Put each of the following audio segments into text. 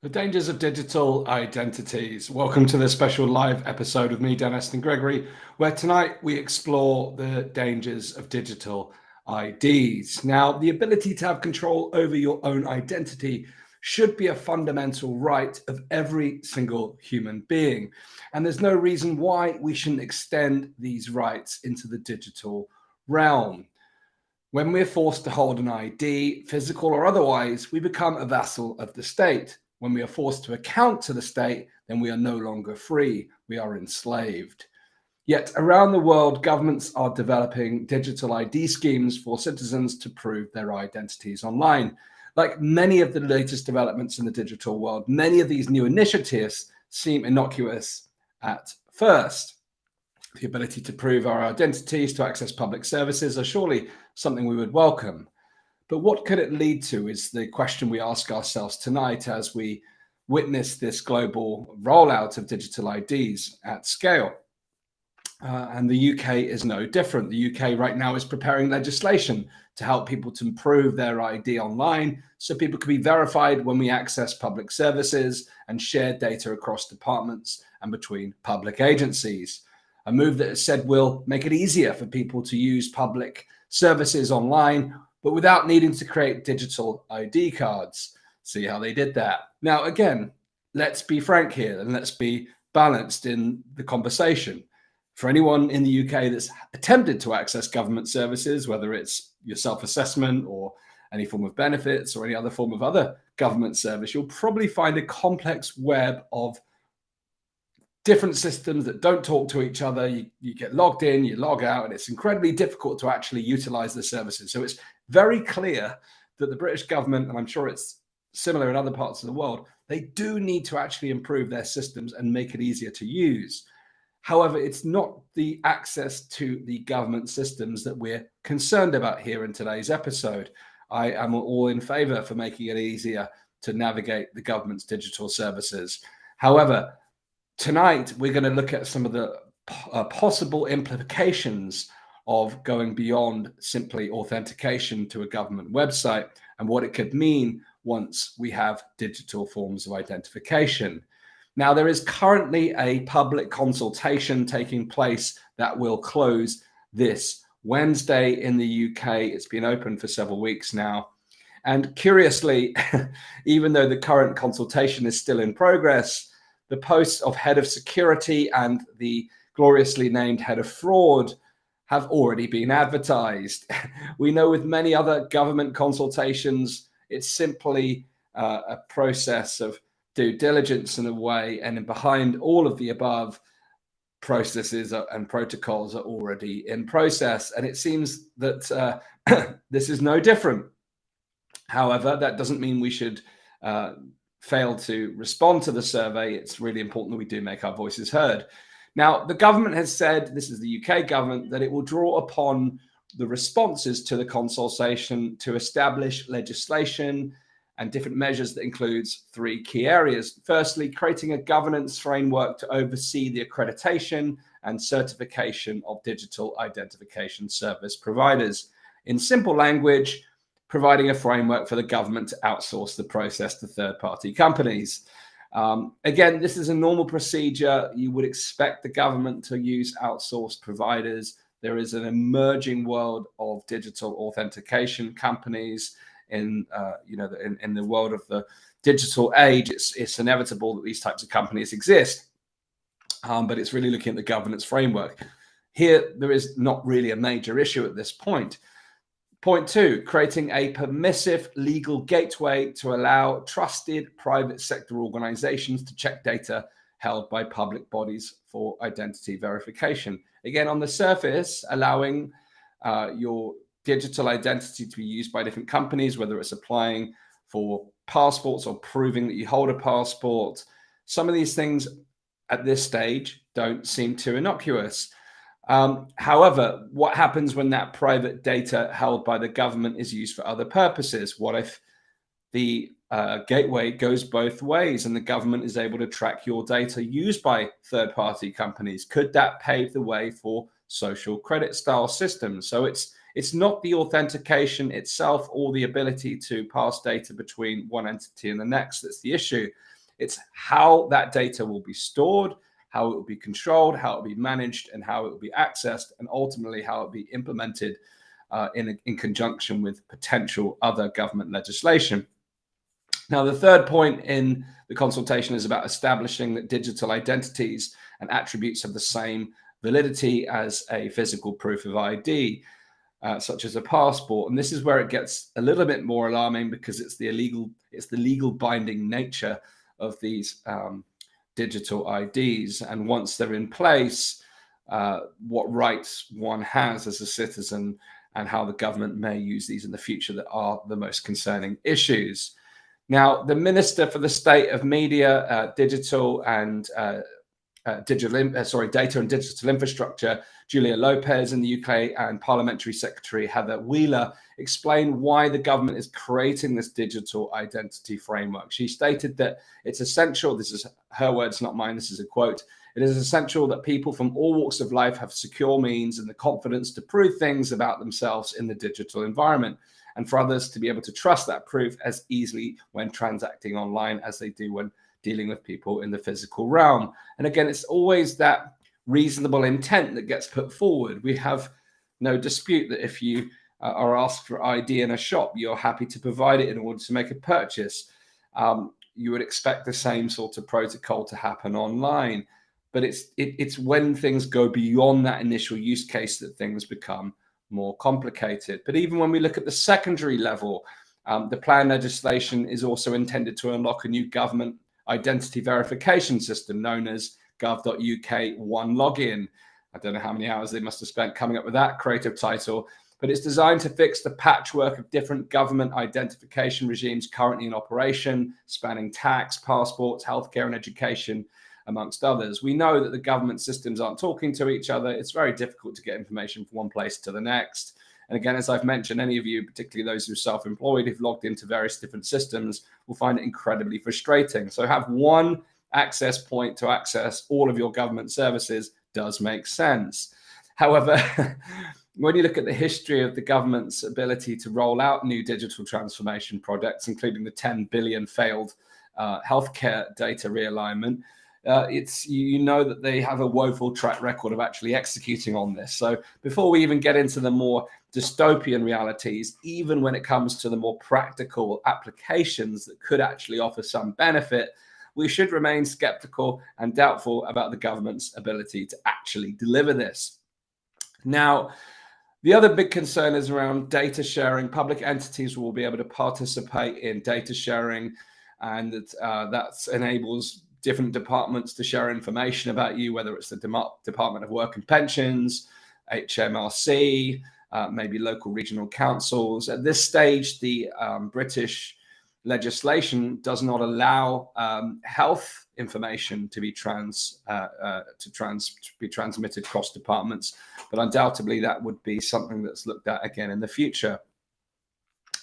The Dangers of Digital Identities. Welcome to this special live episode of me, Dan Astin-Gregory, where tonight we explore the dangers of digital IDs. Now, the ability to have control over your own identity should be a fundamental right of every single human being. And there's no reason why we shouldn't extend these rights into the digital realm. When we're forced to hold an ID, physical or otherwise, we become a vassal of the state. When we are forced to account to the state, then we are no longer free. We are enslaved. Yet around the world, governments are developing digital ID schemes for citizens to prove their identities online. Like many of the latest developments in the digital world, many of these new initiatives seem innocuous at first. The ability to prove our identities to access public services are surely something we would welcome. But what could it lead to is the question we ask ourselves tonight as we witness this global rollout of digital IDs at scale. And the UK is no different. The UK right now is preparing legislation to help people to improve their ID online so people can be verified when we access public services and share data across departments and between public agencies. A move that is said will make it easier for people to use public services online, but without needing to create digital ID cards. See how they did that. Now, again, let's be frank here and let's be balanced in the conversation. For anyone in the UK that's attempted to access government services, whether it's your self-assessment or any form of benefits or any other form of other government service, you'll probably find a complex web of different systems that don't talk to each other. You get logged in, you log out, and it's incredibly difficult to actually utilize the services. So it's very clear that the British government, and I'm sure it's similar in other parts of the world, they do need to actually improve their systems and make it easier to use. However, it's not the access to the government systems that we're concerned about here in today's episode. I am all in favor for making it easier to navigate the government's digital services. However, tonight, we're going to look at some of the possible implications of going beyond simply authentication to a government website and what it could mean once we have digital forms of identification. Now, there is currently a public consultation taking place that will close this Wednesday in the UK. It's been open for several weeks now. And curiously, even though the current consultation is still in progress, the posts of head of security and the gloriously named head of fraud have already been advertised. We know with many other government consultations, it's simply a process of due diligence in a way, and behind all of the above, processes and protocols are already in process. And it seems that this is no different. However, that doesn't mean we should fail to respond to the survey. It's really important that we do make our voices heard. Now, the government has said, this is the UK government, that it will draw upon the responses to the consultation to establish legislation and different measures that includes three key areas. Firstly, creating a governance framework to oversee the accreditation and certification of digital identification service providers. In simple language, providing a framework for the government to outsource the process to third-party companies. Again, this is a normal procedure. You would expect the government to use outsourced providers. There is an emerging world of digital authentication companies. In the world of the digital age, it's inevitable that these types of companies exist. But it's really looking at the governance framework. Here, there is not really a major issue at this point. Point two, creating a permissive legal gateway to allow trusted private sector organizations to check data held by public bodies for identity verification. Again, on the surface, allowing your digital identity to be used by different companies, whether it's applying for passports or proving that you hold a passport. Some of these things at this stage don't seem too innocuous. However, what happens when that private data held by the government is used for other purposes? What if the gateway goes both ways and the government is able to track your data used by third-party companies? Could that pave the way for social credit style systems? So it's It's not the authentication itself or the ability to pass data between one entity and the next that's the issue. It's how that data will be stored, how it will be controlled, how it will be managed, and how it will be accessed, and ultimately how it will be implemented in conjunction with potential other government legislation. Now, the third point in the consultation is about establishing that digital identities and attributes have the same validity as a physical proof of ID, such as a passport. And this is where it gets a little bit more alarming, because it's the legal binding nature of these digital IDs. And once they're in place, what rights one has as a citizen and how the government may use these in the future that are the most concerning issues. Now, the Minister for the State of Media, Data and Digital Infrastructure, Julia Lopez in the UK, and Parliamentary Secretary Heather Wheeler explained why the government is creating this digital identity framework. She stated that it's essential, this is her words, not mine, this is a quote, "It is essential that people from all walks of life have secure means and the confidence to prove things about themselves in the digital environment, and for others to be able to trust that proof as easily when transacting online as they do when dealing with people in the physical realm." And again, it's always that reasonable intent that gets put forward. We have no dispute that if you are asked for ID in a shop, you're happy to provide it in order to make a purchase. You would expect the same sort of protocol to happen online. But it's when things go beyond that initial use case that things become more complicated. But even when we look at the secondary level, the planned legislation is also intended to unlock a new government identity verification system known as gov.uk One Login. I don't know how many hours they must have spent coming up with that creative title, but it's designed to fix the patchwork of different government identification regimes currently in operation, spanning tax, passports, healthcare, and education, amongst others. We know that the government systems aren't talking to each other. It's very difficult to get information from one place to the next. And again, as I've mentioned, any of you, particularly those who are self-employed, who've logged into various different systems, will find it incredibly frustrating. So have one access point to access all of your government services does make sense. However, when you look at the history of the government's ability to roll out new digital transformation projects, including the 10 billion failed healthcare data realignment, you know that they have a woeful track record of actually executing on this. So before we even get into the more dystopian realities, even when it comes to the more practical applications that could actually offer some benefit, we should remain skeptical and doubtful about the government's ability to actually deliver this. Now, the other big concern is around data sharing. Public entities will be able to participate in data sharing, and that enables different departments to share information about you, whether it's the Department of Work and Pensions, HMRC, maybe local regional councils. At this stage, the British legislation does not allow health information to be transmitted across departments, but undoubtedly that would be something that's looked at again in the future.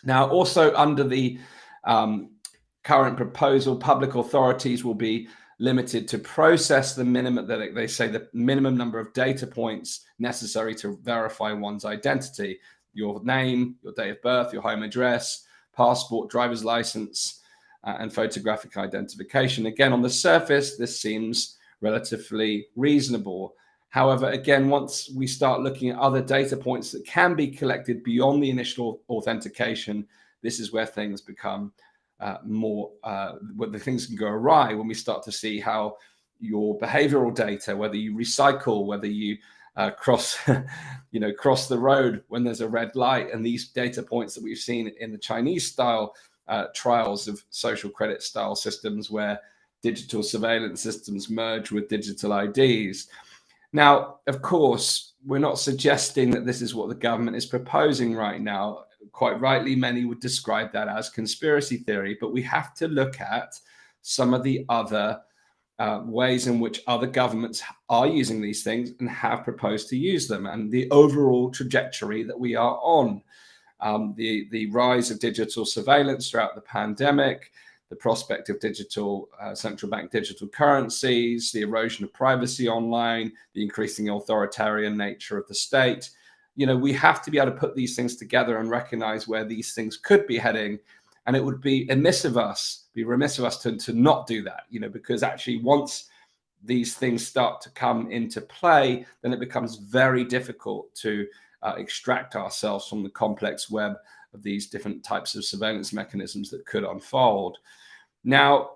Now, also under the current proposal, public authorities will be limited to process the minimum, that they say the minimum number of data points necessary to verify one's identity: your name, your date of birth, your home address, passport, driver's license, and photographic identification. Again, on the surface, this seems relatively reasonable. However, again, once we start looking at other data points that can be collected beyond the initial authentication, this is where things become where the things can go awry, when we start to see how your behavioral data, whether you recycle, whether you cross the road when there's a red light, and these data points that we've seen in the Chinese style trials of social credit style systems where digital surveillance systems merge with digital IDs. Now, of course, we're not suggesting that this is what the government is proposing right now. Quite rightly, many would describe that as conspiracy theory, but we have to look at some of the other ways in which other governments are using these things and have proposed to use them, and the overall trajectory that we are on. The rise of digital surveillance throughout the pandemic, the prospect of digital central bank digital currencies, the erosion of privacy online, the increasing authoritarian nature of the state, we have to be able to put these things together and recognize where these things could be heading. And it would be remiss of us to not do that, because actually once these things start to come into play, then it becomes very difficult to extract ourselves from the complex web of these different types of surveillance mechanisms that could unfold. Now,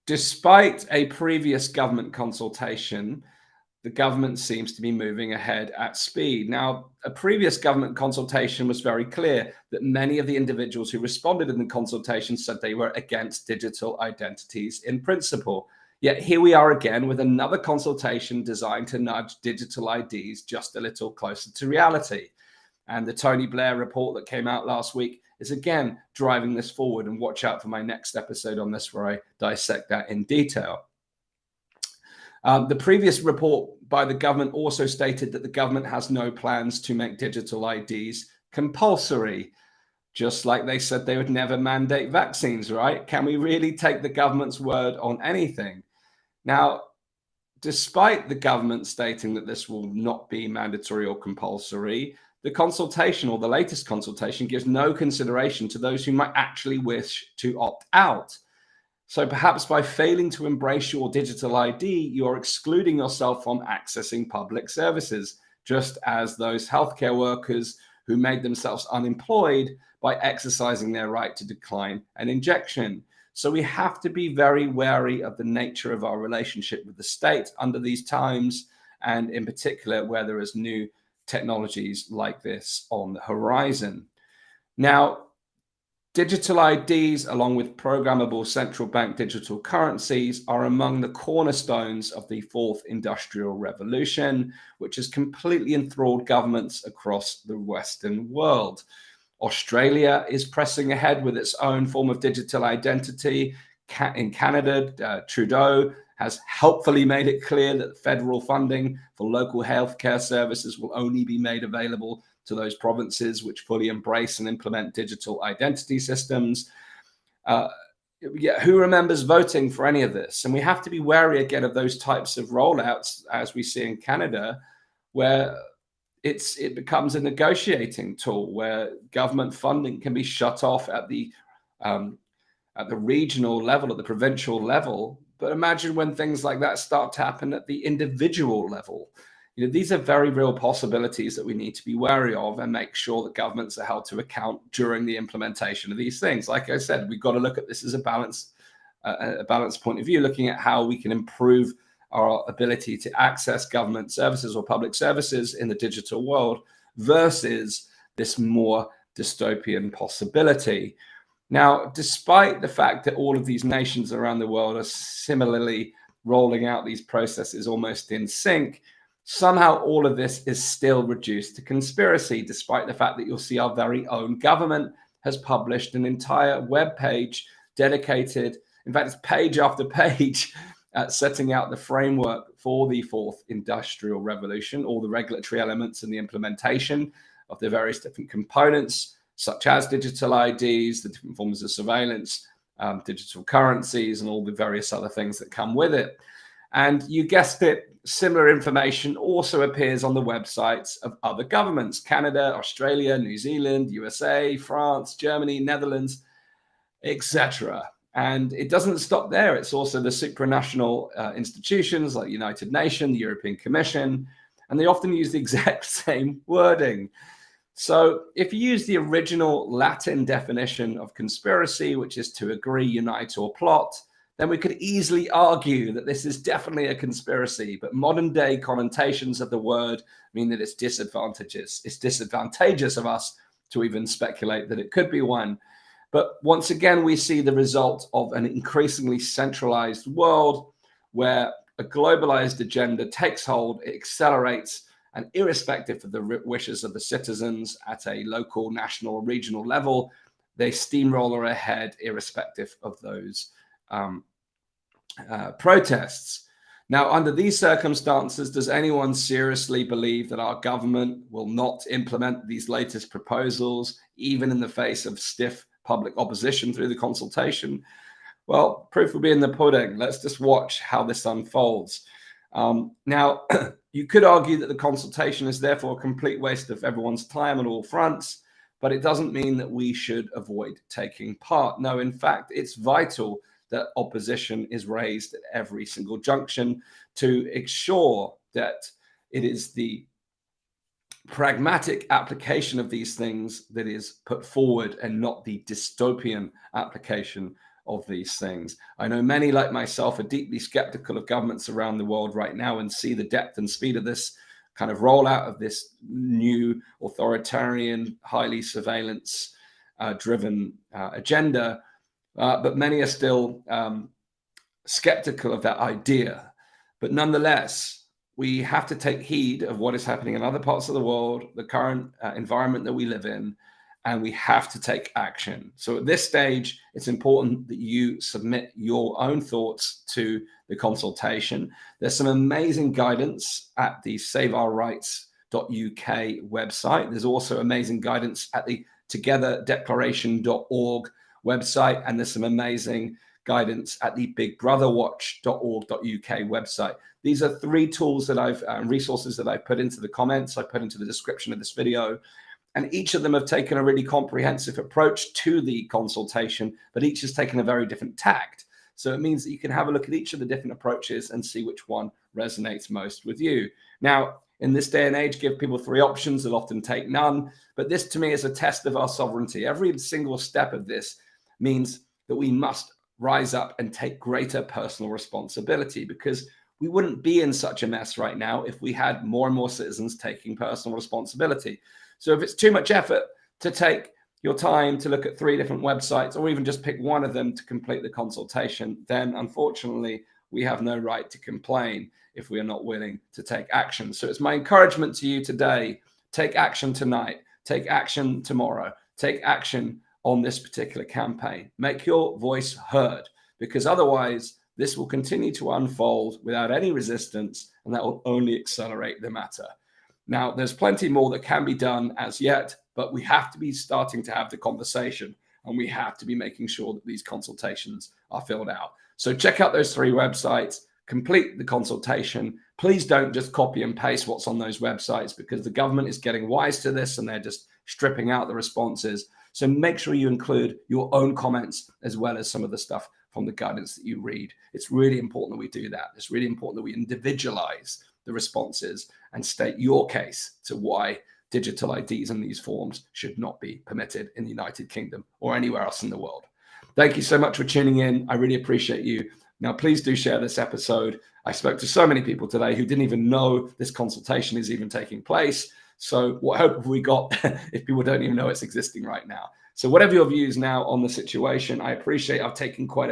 despite a previous government consultation, the government seems to be moving ahead at speed. Now, a previous government consultation was very clear that many of the individuals who responded in the consultation said they were against digital identities in principle. Yet here we are again with another consultation designed to nudge digital IDs just a little closer to reality. And the Tony Blair report that came out last week is again driving this forward. And watch out for my next episode on this, where I dissect that in detail. The previous report by the government also stated that the government has no plans to make digital IDs compulsory, just like they said they would never mandate vaccines, right? Can we really take the government's word on anything? Now, despite the government stating that this will not be mandatory or compulsory, the consultation, or the latest consultation, gives no consideration to those who might actually wish to opt out. So perhaps by failing to embrace your digital ID, you're excluding yourself from accessing public services, just as those healthcare workers who made themselves unemployed by exercising their right to decline an injection. So we have to be very wary of the nature of our relationship with the state under these times, and in particular where there is new technologies like this on the horizon. Now, digital IDs, along with programmable central bank digital currencies, are among the cornerstones of the fourth industrial revolution, which has completely enthralled governments across the Western world. Australia is pressing ahead with its own form of digital identity. In Canada, Trudeau has helpfully made it clear that federal funding for local healthcare services will only be made available to those provinces which fully embrace and implement digital identity systems. Who remembers voting for any of this? And we have to be wary again of those types of rollouts, as we see in Canada, where it becomes a negotiating tool, where government funding can be shut off at the regional level, at the provincial level. But imagine when things like that start to happen at the individual level. These are very real possibilities that we need to be wary of, and make sure that governments are held to account during the implementation of these things. Like I said, we've got to look at this as a balanced point of view, looking at how we can improve our ability to access government services or public services in the digital world versus this more dystopian possibility. Now, despite the fact that all of these nations around the world are similarly rolling out these processes almost in sync, somehow all of this is still reduced to conspiracy, despite the fact that you'll see our very own government has published an entire web page dedicated, in fact, it's page after page, setting out the framework for the fourth industrial revolution, all the regulatory elements and the implementation of the various different components, such as digital IDs, the different forms of surveillance, digital currencies, and all the various other things that come with it. And you guessed it, similar information also appears on the websites of other governments: Canada, Australia, New Zealand, USA, France, Germany, Netherlands, etc. And it doesn't stop there. It's also the supranational institutions like the United Nations, the European Commission, and they often use the exact same wording. So if you use the original Latin definition of conspiracy, which is to agree, unite, or plot, then we could easily argue that this is definitely a conspiracy. But modern day connotations of the word mean that it's disadvantageous. It's disadvantageous of us to even speculate that it could be one. But once again, we see the result of an increasingly centralized world where a globalized agenda takes hold, it accelerates, and irrespective of the wishes of the citizens at a local, national, regional level, they steamroller ahead irrespective of those protests. Now, under these circumstances, does anyone seriously believe that our government will not implement these latest proposals, even in the face of stiff public opposition through the consultation? Well, proof will be in the pudding. Let's just watch how this unfolds. Now, You could argue that the consultation is therefore a complete waste of everyone's time on all fronts, but it doesn't mean that we should avoid taking part. No, in fact, it's vital that opposition is raised at every single junction to ensure that it is the pragmatic application of these things that is put forward and not the dystopian application of these things. I know many like myself are deeply skeptical of governments around the world right now and see the depth and speed of this kind of rollout of this new authoritarian, highly surveillance driven agenda. But many are still skeptical of that idea. But nonetheless, we have to take heed of what is happening in other parts of the world, the current environment that we live in, and we have to take action. So at this stage, it's important that you submit your own thoughts to the consultation. There's some amazing guidance at the saveourrights.uk website. There's also amazing guidance at the togetherdeclaration.org website, and there's some amazing guidance at the bigbrotherwatch.org.uk website. These are 3 tools that I've resources that I put into the comments, I put into the description of this video, and each of them have taken a really comprehensive approach to the consultation, but each has taken a very different tact. So it means that you can have a look at each of the different approaches and see which one resonates most with you. Now, in this day and age, give people 3 options, they'll often take none, but this to me is a test of our sovereignty. Every single step of this means that we must rise up and take greater personal responsibility, because we wouldn't be in such a mess right now if we had more and more citizens taking personal responsibility. So if it's too much effort to take your time to look at 3 different websites, or even just pick one of them to complete the consultation, then unfortunately, we have no right to complain if we are not willing to take action. So it's my encouragement to you today: take action tonight, take action tomorrow, take action on this particular campaign. Make your voice heard, because otherwise this will continue to unfold without any resistance, and that will only accelerate the matter. Now, there's plenty more that can be done as yet, but we have to be starting to have the conversation, and we have to be making sure that these consultations are filled out. So check out those 3 websites, complete the consultation. Please don't just copy and paste what's on those websites, because the government is getting wise to this and they're just stripping out the responses. So make sure you include your own comments as well as some of the stuff from the guidance that you read. It's really important that we do that. It's really important that we individualize the responses and state your case to why digital IDs in these forms should not be permitted in the United Kingdom or anywhere else in the world. Thank you so much for tuning in. I really appreciate you. Now, please do share this episode. I spoke to so many people today who didn't even know this consultation is even taking place. So what hope have we got if people don't even know it's existing right now? So whatever your views now on the situation, I appreciate. I've taken quite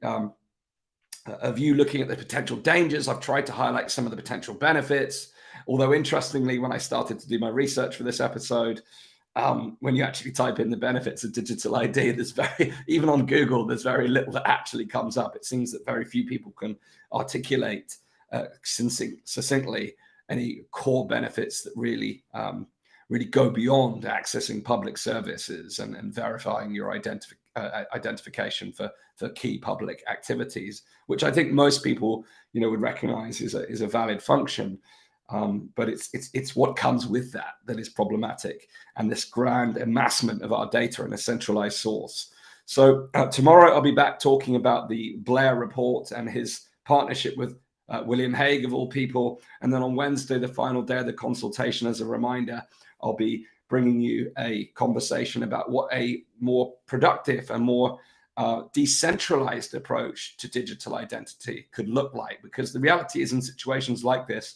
a view looking at the potential dangers. I've tried to highlight some of the potential benefits. Although interestingly, when I started to do my research for this episode, when you actually type in the benefits of digital ID, even on Google, there's very little that actually comes up. It seems that very few people can articulate succinctly any core benefits that really go beyond accessing public services and verifying your identification for key public activities, which I think most people would recognize is a valid function. But it's what comes with that is problematic, and this grand amassment of our data in a centralized source. So tomorrow I'll be back talking about the Blair report and his partnership with William Hague, of all people. And then on Wednesday, the final day of the consultation, as a reminder, I'll be bringing you a conversation about what a more productive and more decentralized approach to digital identity could look like. Because the reality is, in situations like this,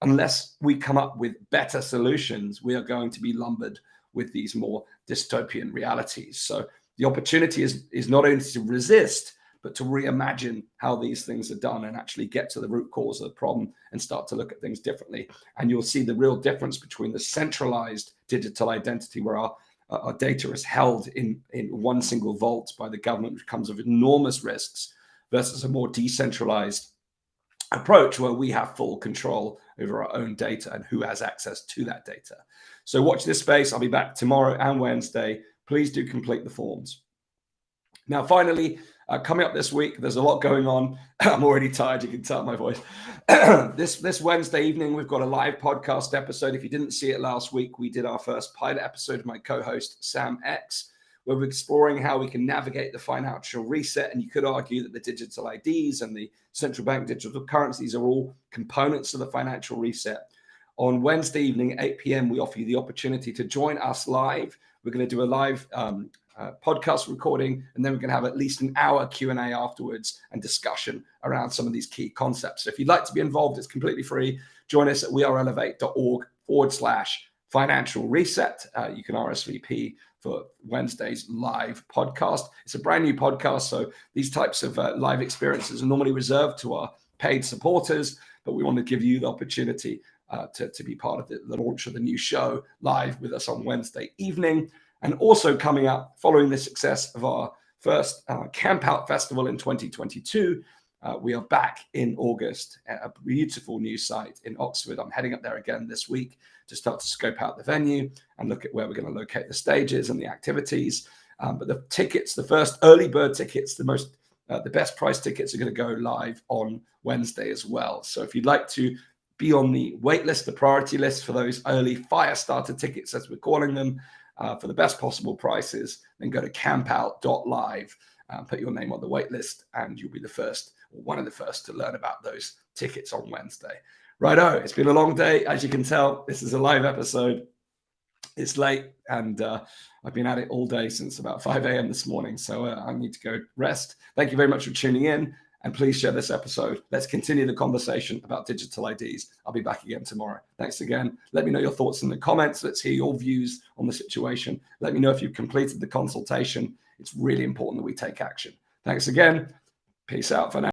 unless we come up with better solutions, we are going to be lumbered with these more dystopian realities. So the opportunity is not only to resist, but to reimagine how these things are done and actually get to the root cause of the problem and start to look at things differently. And you'll see the real difference between the centralized digital identity, where our data is held in one single vault by the government, which comes with enormous risks, versus a more decentralized approach where we have full control over our own data and who has access to that data. So watch this space. I'll be back tomorrow and Wednesday. Please do complete the forms. Now, finally, Coming up this week, there's a lot going on. I'm already tired. You can tell my voice. This Wednesday evening, we've got a live podcast episode. If you didn't see it last week, we did our first pilot episode with my co-host, Sam X, where we're exploring how we can navigate the financial reset. And you could argue that the digital IDs and the central bank digital currencies are all components of the financial reset. On Wednesday evening at 8 p.m., we offer you the opportunity to join us live. We're going to do a live podcast recording, and then we're going to have at least an hour Q&A afterwards and discussion around some of these key concepts. So if you'd like to be involved, it's completely free. Join us at weareelevate.org/financial reset. You can RSVP for Wednesday's live podcast. It's a brand new podcast, so these types of live experiences are normally reserved to our paid supporters, but we want to give you the opportunity to be part of the launch of the new show live with us on Wednesday evening. And also coming up, following the success of our first Camp Out Festival in 2022, we are back in August at a beautiful new site in Oxford. I'm heading up there again this week to start to scope out the venue and look at where we're going to locate the stages and the activities. But the tickets, the first early bird tickets, the best price tickets are going to go live on Wednesday as well. So if you'd like to be on the wait list, the priority list for those early fire starter tickets, as we're calling them, for the best possible prices, then go to campout.live, put your name on the wait list, and you'll be the first, or one of the first, to learn about those tickets on Wednesday. Righto, it's been a long day. As you can tell, this is a live episode. It's late, and I've been at it all day since about 5 a.m. this morning, so I need to go rest. Thank you very much for tuning in, and please share this episode. Let's continue the conversation about digital IDs. I'll be back again tomorrow. Thanks again. Let me know your thoughts in the comments. Let's hear your views on the situation. Let me know if you've completed the consultation. It's really important that we take action. Thanks again. Peace out for now.